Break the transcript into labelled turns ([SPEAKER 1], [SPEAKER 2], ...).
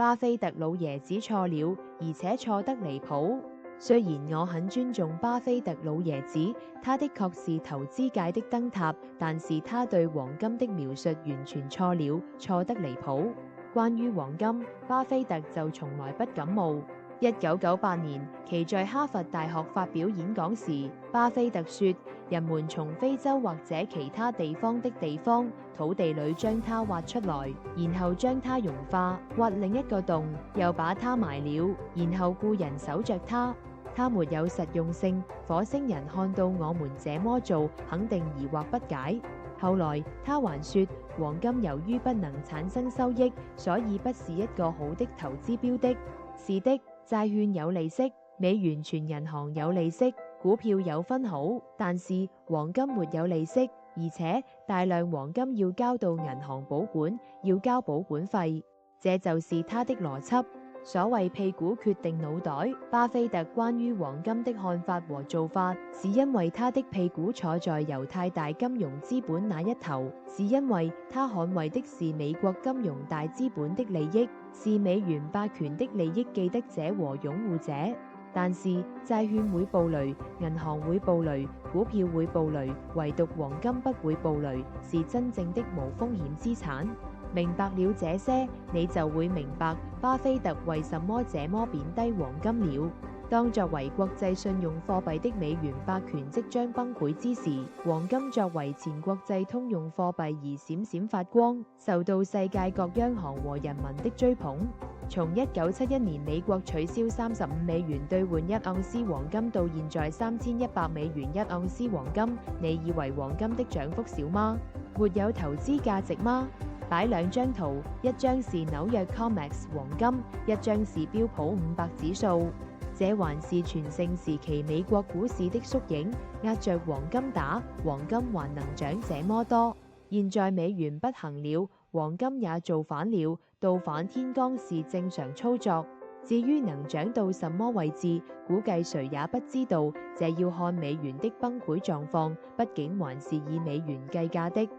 [SPEAKER 1] 巴菲特老爺子錯了，而且錯得離譜。雖然我很尊重巴菲特老爺子，他的確是投資界的燈塔，但是他對黃金的描述完全錯了，錯得離譜。關於黃金，巴菲特就從來不感冒。1998年，其在哈佛大學發表演講時，巴菲特說：人們從非洲或者其他地方的土地裏將它挖出來，然後將它融化，挖另一個洞，又把它埋了，然後雇人守着它。它沒有實用性。火星人看到我們這麼做，肯定疑惑不解。後來他還說，黃金由於不能產生收益，所以不是一個好的投資標的。是的，債券有利息，美元存銀行有利息，股票有分好，但是黃金沒有利息，而且大量黃金要交到銀行保管，要交保管費。這就是他的邏輯。所謂屁股決定腦袋，巴菲特關於黃金的看法和做法，是因為他的屁股坐在猶太大金融資本那一頭，是因為他捍衛的是美國金融大資本的利益，是美元霸權的利益既得者和擁護者。但是債券會暴雷，銀行會暴雷，股票會暴雷，唯獨黃金不會暴雷，是真正的無風險資產。明白了這些，你就會明白巴菲特為什麼這麼貶低黃金了。當作為國際信用貨幣的美元霸權即將崩潰之時，黃金作為前國際通用貨幣而閃閃發光，受到世界各央行和人民的追捧。從1971年美國取消35美元兌換一盎司黃金到現在3100美元一盎司黃金，你以為黃金的漲幅少嗎？沒有投資價值嗎？擺兩張圖，一張是紐約 COMEX 黃金，一張是標普500指數。這還是全盛時期美國股市的縮影，壓着黃金打，黃金還能漲這麼多。現在美元不行了，黃金也造反了，倒反天罡是正常操作。至於能漲到什麼位置，估計誰也不知道，這要看美元的崩潰狀況，畢竟還是以美元計價的。